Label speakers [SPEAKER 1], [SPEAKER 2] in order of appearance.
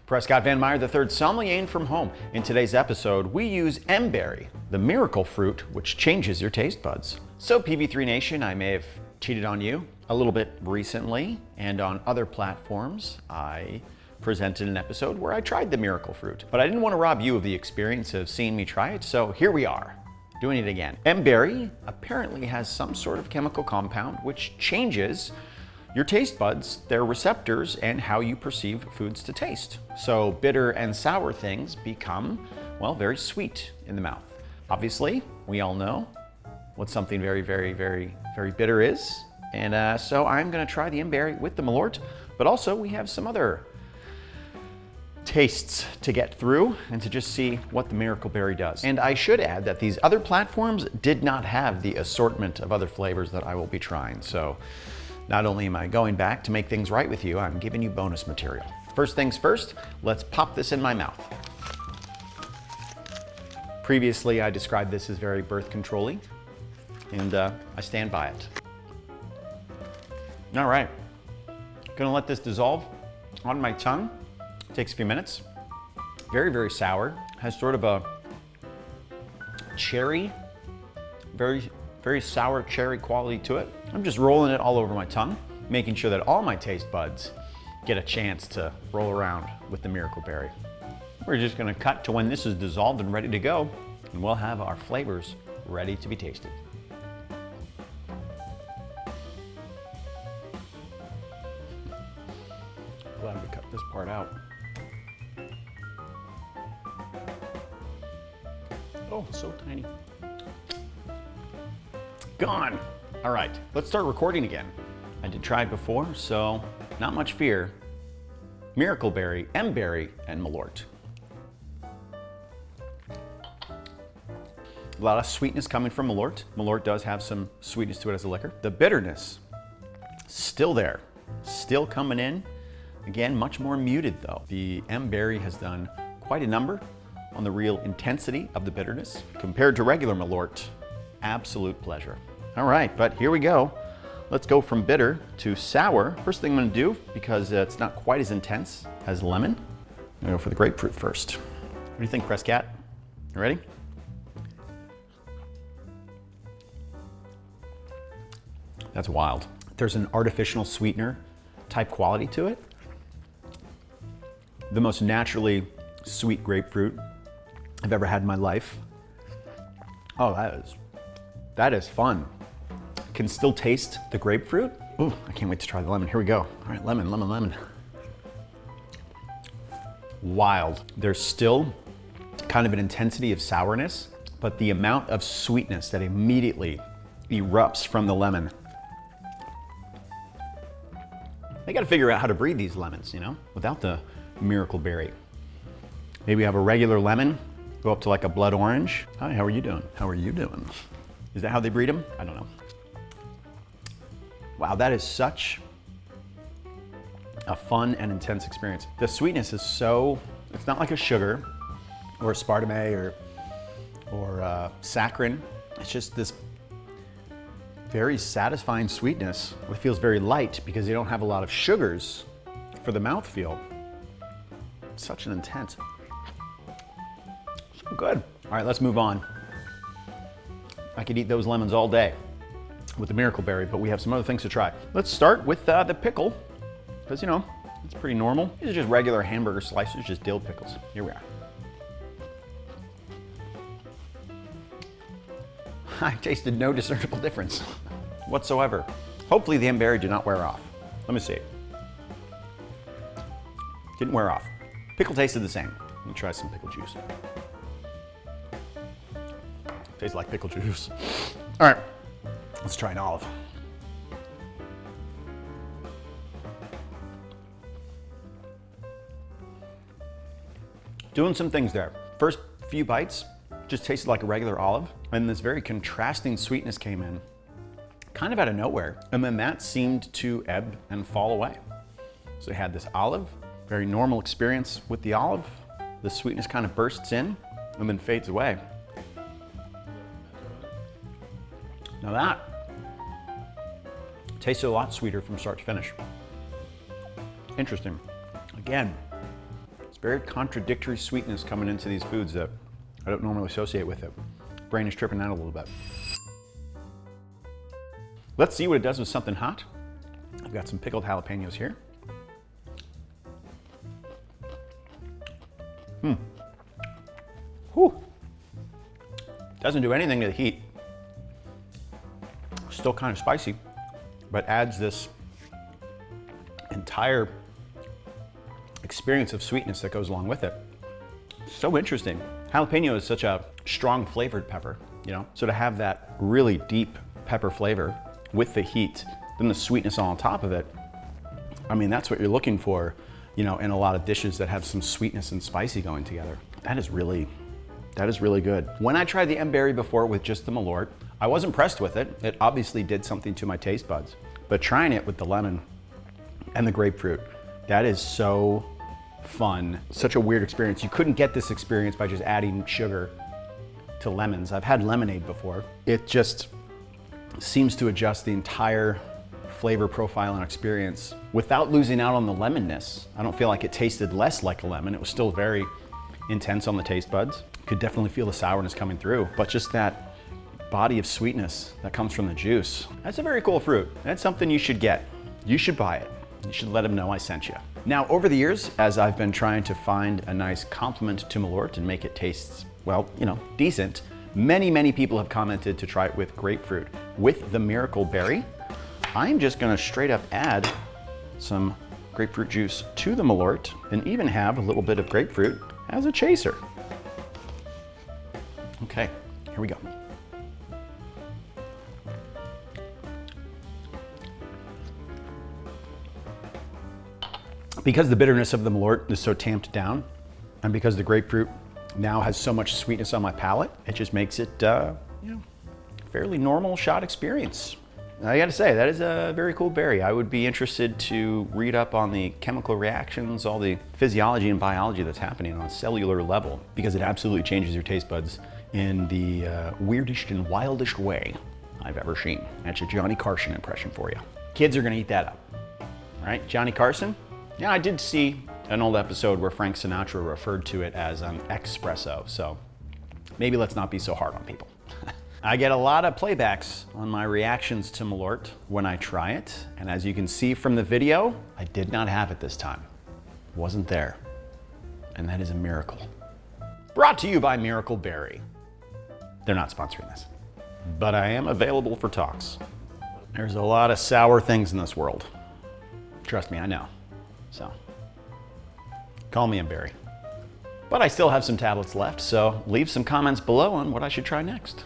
[SPEAKER 1] Prescott Van Meyer III, sommelier from home. In today's episode, we use mberry, the miracle fruit which changes your taste buds. So PV3 Nation, I may have cheated on you a little bit recently, and on other platforms, I presented an episode where I tried the miracle fruit. But I didn't want to rob you of the experience of seeing me try it, so here we are, doing it again. Mberry apparently has some sort of chemical compound which changes your taste buds, their receptors, and how you perceive foods to taste. So bitter and sour things become, well, very sweet in the mouth. Obviously, we all know what something very bitter is. And so I'm gonna try the mberry with the malort, but also we have some other tastes to get through and to just see what the miracle berry does. And I should add that these other platforms did not have the assortment of other flavors that I will be trying. So not only am I going back to make things right with you, I'm giving you bonus material. First things first, let's pop this in my mouth. Previously, I described this as very birth control-y, and I stand by it. All right, gonna let this dissolve on my tongue. It takes a few minutes. Very sour, has sort of a cherry, very sour cherry quality to it. I'm just rolling it all over my tongue, making sure that all my taste buds get a chance to roll around with the miracle berry. We're just gonna cut to when this is dissolved and ready to go, and we'll have our flavors ready to be tasted. Glad we cut this part out. Oh, it's so tiny. Gone. All right, let's start recording again. I did try it before, so not much fear. Miracle berry, mberry, and malort. A lot of sweetness coming from malort. Malort does have some sweetness to it as a liquor. The bitterness, still there, still coming in. Again, much more muted though. The mberry has done quite a number on the real intensity of the bitterness. Compared to regular malort, absolute pleasure. All right, but here we go. Let's go from bitter to sour. First thing I'm gonna do, because it's not quite as intense as lemon, I'm gonna go for the grapefruit first. What do you think, Prescott? You ready? That's wild. There's an artificial sweetener type quality to it. The most naturally sweet grapefruit I've ever had in my life. Oh, that is fun. Can still taste the grapefruit. Ooh, I can't wait to try the lemon. Here we go. All right, lemon. Wild. There's still kind of an intensity of sourness, but the amount of sweetness that immediately erupts from the lemon. They gotta figure out how to breed these lemons, you know, without the miracle berry. Maybe have a regular lemon, go up to like a blood orange. Hi, how are you doing? How are you doing? Is that how they breed them? I don't know. Wow, that is such a fun and intense experience. The sweetness is so, it's not like a sugar or aspartame or saccharin. It's just this very satisfying sweetness. It feels very light because you don't have a lot of sugars for the mouthfeel. It's such an intense. So good. All right, let's move on. I could eat those lemons all day with the miracle berry, but we have some other things to try. Let's start with the pickle, because you know, it's pretty normal. These are just regular hamburger slices, just dill pickles. Here we are. I tasted no discernible difference whatsoever. Hopefully the mberry did not wear off. Let me see. Didn't wear off. Pickle tasted the same. Let me try some pickle juice. Tastes like pickle juice. All right, let's try an olive. Doing some things there. First few bites just tasted like a regular olive, and this very contrasting sweetness came in, kind of out of nowhere, and then that seemed to ebb and fall away. So I had this olive, very normal experience with the olive. The sweetness kind of bursts in and then fades away. Now that tasted a lot sweeter from start to finish. Interesting. Again, very contradictory sweetness coming into these foods that I don't normally associate with it. Brain is tripping out a little bit. Let's see what it does with something hot. I've got some pickled jalapenos here. Whew. Doesn't do anything to the heat. Still kind of spicy, but adds this entire experience of sweetness that goes along with it. So interesting. Jalapeno is such a strong flavored pepper, you know? So to have that really deep pepper flavor with the heat, then the sweetness on top of it, I mean, that's what you're looking for, you know, in a lot of dishes that have some sweetness and spicy going together. That is really good. When I tried the mberry before with just the malort, I was impressed with it. It obviously did something to my taste buds, but trying it with the lemon and the grapefruit, that is so fun. Such a weird experience. You couldn't get this experience by just adding sugar to lemons. I've had lemonade before. It just seems to adjust the entire flavor profile and experience without losing out on the lemonness. I don't feel like it tasted less like a lemon. It was still very intense on the taste buds. Could definitely feel the sourness coming through, but just that body of sweetness that comes from the juice. That's a very cool fruit. That's something you should get. You should buy it. You should let them know I sent you. Now, over the years, as I've been trying to find a nice complement to malort and make it taste, well, you know, decent, many people have commented to try it with grapefruit. With the miracle berry, I'm just gonna straight up add some grapefruit juice to the malort and even have a little bit of grapefruit as a chaser. Okay, here we go. Because the bitterness of the malort is so tamped down, and because the grapefruit now has so much sweetness on my palate, it just makes it, you know, fairly normal shot experience. I gotta say, that is a very cool berry. I would be interested to read up on the chemical reactions, all the physiology and biology that's happening on a cellular level, because it absolutely changes your taste buds in the weirdest and wildest way I've ever seen. That's a Johnny Carson impression for you. Kids are gonna eat that up, right? Johnny Carson? Yeah, I did see an old episode where Frank Sinatra referred to it as an espresso, so maybe let's not be so hard on people. I get a lot of playbacks on my reactions to malort when I try it, and as you can see from the video, I did not have it this time. It wasn't there, and that is a miracle. Brought to you by Miracle Berry. They're not sponsoring this, but I am available for talks. There's a lot of sour things in this world. Trust me, I know. So, call me mberry. But I still have some tablets left, so leave some comments below on what I should try next.